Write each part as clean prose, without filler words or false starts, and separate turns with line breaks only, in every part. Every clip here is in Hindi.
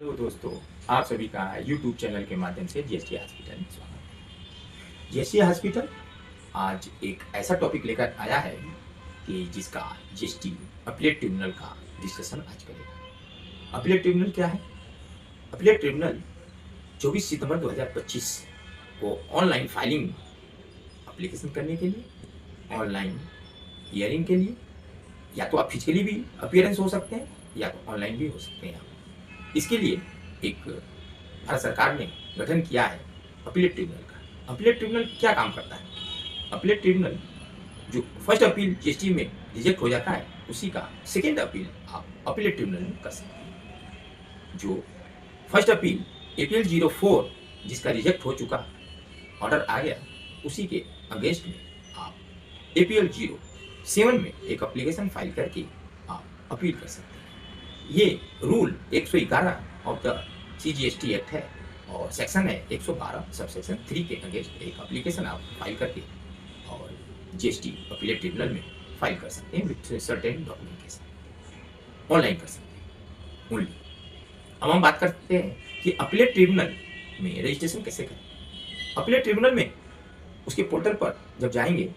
हेलो दोस्तों, आप सभी का यूट्यूब चैनल के माध्यम से जीएसटी हॉस्पिटल में स्वागत है। जीएसटी हॉस्पिटल आज एक ऐसा टॉपिक लेकर आया है कि जिसका जीएसटी अपीलेट ट्रिब्यूनल का डिस्कशन आज करेगा। अपीलेट ट्रिब्यूनल क्या है? अपीलेट ट्रिब्यूनल 24 सितंबर 2025 को ऑनलाइन फाइलिंग एप्लीकेशन करने के लिए, ऑनलाइन हियरिंग के लिए, या तो आप फिजिकली भी अपीयरेंस हो सकते हैं या तो ऑनलाइन भी हो सकते हैं। इसके लिए एक भारत सरकार ने गठन किया है अपीलेट ट्रिब्यूनल का। अपीलेट ट्रिब्यूनल क्या काम करता है? अपीलेट ट्रिब्यूनल जो फर्स्ट अपील जीएसटी में रिजेक्ट हो जाता है, उसी का सेकेंड अपील आप अपीलेट ट्रिब्यूनल में कर सकते हैं। जो फर्स्ट अपील APL 04 जिसका रिजेक्ट हो चुका ऑर्डर आ गया, उसी के अगेंस्ट में आप APL 07 में एक एप्लीकेशन फाइल करके आप अपील कर सकते हैं। ये rule 111 of the CGST act है और सेक्शन है 112 सबसेक्शन 3 के अगेंस्ट एक एप्लीकेशन आप फाइल करके और जीएसटी अपीलेट ट्रिब्यूनल में फाइल कर सकते हैं विथ सर्टेन डॉक्यूमेंट के साथ। ऑनलाइन कर सकते हैं ओनली। अब हम बात करते हैं कि अपीलेट ट्रिब्यूनल में रजिस्ट्रेशन कैसे करें। अपीलेट ट्रिब्यूनल में उसके पोर्टल पर जब जाएंगे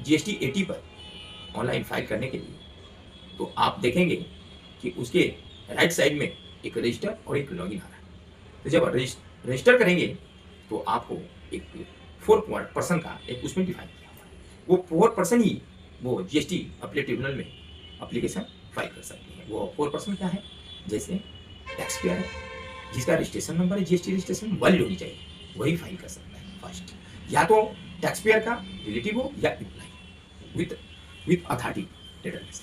GST 80 पर ऑनलाइन फाइल करने के लिए, तो आप देखेंगे कि उसके राइट साइड में एक रजिस्टर और एक लॉगिन आ रहा है। तो जब रजिस्टर करेंगे तो आपको एक 4% का एक उसमें डिफाइन किया हुआ है। वो 4% ही वो जीएसटी अपीलेट ट्रिब्यूनल में एप्लीकेशन फाइल कर सकते हैं। वो 4% क्या है? जैसे टैक्स पेयर है जिसका रजिस्ट्रेशन नंबर है, जीएसटी रजिस्ट्रेशन वैलिड होनी चाहिए, वही फाइल कर सकता है फर्स्ट। या तो टैक्स पेयर का रिलेटिव हो या एम्प्लॉय विथ अथॉरिटी डेटाबेस,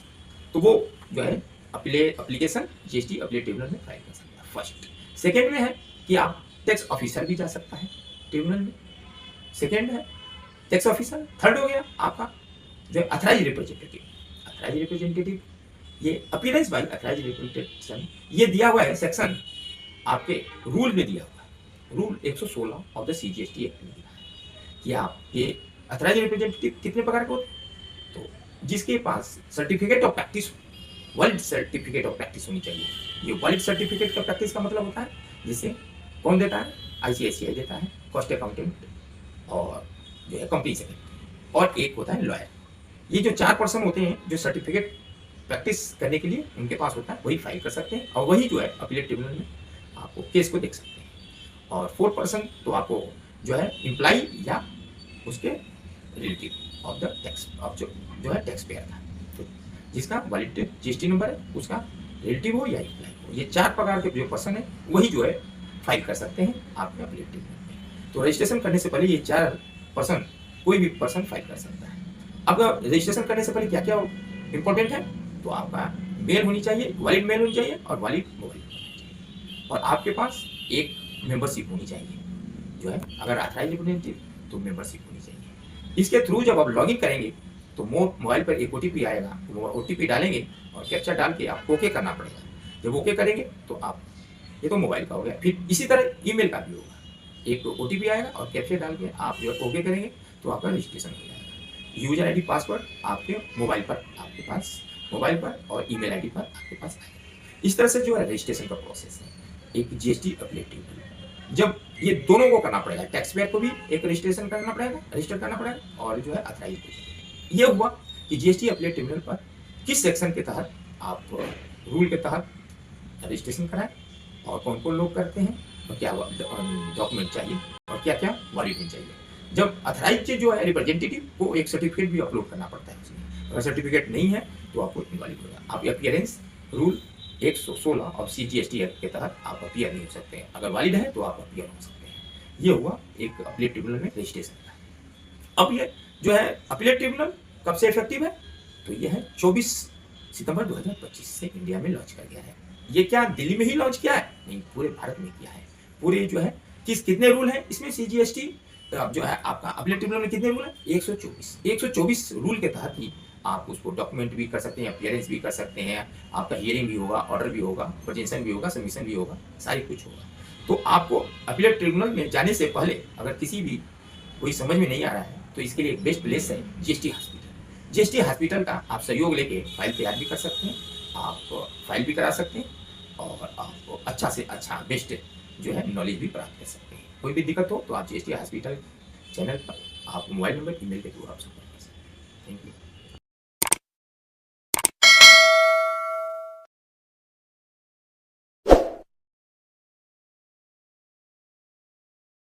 तो वो जो है एप्लीकेशन जीएसटी अपीलेट ट्रिब्यूनल में फाइल कर सकता है फर्स्ट। सेकेंड में है कि आप टैक्स ऑफिसर भी जा सकता है ट्रिब्यूनल में। सेकेंड है टैक्स ऑफिसर। थर्ड हो गया आपका जो अथराइज रिप्रेजेंटेटिव। अथराइज रिप्रेजेंटेटिव ये अपीयरेंस बाय अथराइज रिप्रेजेंटेशन, ये दिया हुआ है सेक्शन आपके रूल में दिया हुआ है, rule 116 of the CGST act में दिया है कि आप ये अथराइज रिप्रेजेंटेटिव कितने प्रकार के होते हैं। तो जिसके पास certificate of practice, valid certificate of practice होनी चाहिए। ये वैलिड सर्टिफिकेट का प्रैक्टिस का मतलब होता है जिसे कौन देता है? ICAI देता है, कॉस्ट अकाउंटेंट और जो है कंपनी सेक्रेटरी, और एक होता है लॉयर। ये जो 4% होते हैं जो सर्टिफिकेट प्रैक्टिस करने के लिए उनके पास होता है, वही फाइल कर सकते हैं और वही जो है अपीलेट ट्रिब्यूनल में आपको केस को देख सकते हैं। और 4% तो आपको जो है एम्प्लॉय या उसके relative of the tax of जो है टैक्स पेयर का, जिसका वैलिड जीएसटी नंबर है, उसका रिलेटिव हो या एम्प्लॉय हो। ये 4 प्रकार के जो पर्सन है वही जो है फाइल कर सकते हैं आपके अपीलेट ट्रिब्यूनल में। तो रजिस्ट्रेशन करने से पहले ये 4% कोई भी पर्सन फाइल कर सकता है। अब रजिस्ट्रेशन करने से पहले क्या क्या इंपॉर्टेंट है? तो आपका मेल होनी चाहिए, वैलिड मेल होनी चाहिए और वैलिड मोबाइल होनी चाहिए, और आपके पास एक मेंबरशिप होनी चाहिए जो है, अगर अथराइज रिप्रेजेंटेटिव तो मेंबरशिप होनी चाहिए। इसके थ्रू जब आप लॉगिन करेंगे तो मोबाइल पर एक OTP आएगा, वो OTP डालेंगे और कैप्चा डाल के आप ओके करना पड़ेगा। जब ओके करेंगे तो आप, ये तो मोबाइल का हो गया, फिर इसी तरह ईमेल का भी होगा, एक OTP आएगा और कैप्चा डाल के आप जो ओके करेंगे तो आपका रजिस्ट्रेशन हो जाएगा। यूजर ID पासवर्ड आपके मोबाइल पर, आपके पास मोबाइल पर, और ईमेल ID पर आपके पास आएगा। इस तरह से जो है रजिस्ट्रेशन का प्रोसेस है एक जीएसटी अपीलेट ट्रिब्यूनल। जब ये दोनों को करना पड़ेगा, टैक्स पेयर को भी एक रजिस्ट्रेशन करना पड़ेगा, रजिस्टर करना पड़ेगा, और जो है अथराइज। ये हुआ कि जीएसटी अपीलेट ट्रिब्यूनल पर किस सेक्शन के तहत आप रूल के तहत रजिस्ट्रेशन कराएं और कौन कौन लोग करते हैं और क्या डॉक्यूमेंट चाहिए और क्या क्या वैलिड चाहिए। जब अथराइज जो है रिप्रेजेंटेटिव को एक सर्टिफिकेट भी अपलोड करना पड़ता है उसमें, अगर सर्टिफिकेट नहीं है तो आपको इनवैलिड होगा। आप अपीयरेंस रूल 116 और CGST एक्ट के तहत आप अपीयर नहीं हो सकते हैं, अगर वैलिड है तो आप अपीयर हो सकते हैं। ये हुआ एक अपीलेट ट्रिब्यूनल में रजिस्ट्रेशन का। अब ये जो है अपीलेट ट्रिब्यूनल कब से इफेक्टिव है? तो ये है 24 सितंबर 2025 से इंडिया में लॉन्च कर गया है। ये क्या दिल्ली में ही लॉन्च किया है? नहीं, पूरे भारत में किया है। पूरे जो है कितने रूल हैं इसमें CGST जो है आपका अपीलेट ट्रिब्यूनल में कितने रूल हैं? 124 रूल के तहत ही आप उसको डॉक्यूमेंट भी कर सकते हैं, अपीयरेंस भी कर सकते हैं, आपका हियरिंग भी होगा, ऑर्डर भी होगा, प्रेजेंटेशन भी होगा, सबमिशन भी होगा, सारी कुछ होगा। तो आपको अपीलेट ट्रिब्यूनल में जाने से पहले अगर किसी भी कोई समझ में नहीं आ रहा है तो इसके लिए एक बेस्ट प्लेस है जीएसटी हॉस्पिटल। जीएसटी हॉस्पिटल का आप सहयोग लेके फाइल तैयार भी कर सकते हैं, आप फाइल भी करा सकते हैं, और आप अच्छा से अच्छा बेस्ट जो है नॉलेज भी प्राप्त कर सकते हैं। कोई भी दिक्कत हो तो आप जीएसटी हॉस्पिटल चैनल पर आप मोबाइल नंबर, ईमेल के थ्रू आप संपर्क कर सकते हैं। Thank you.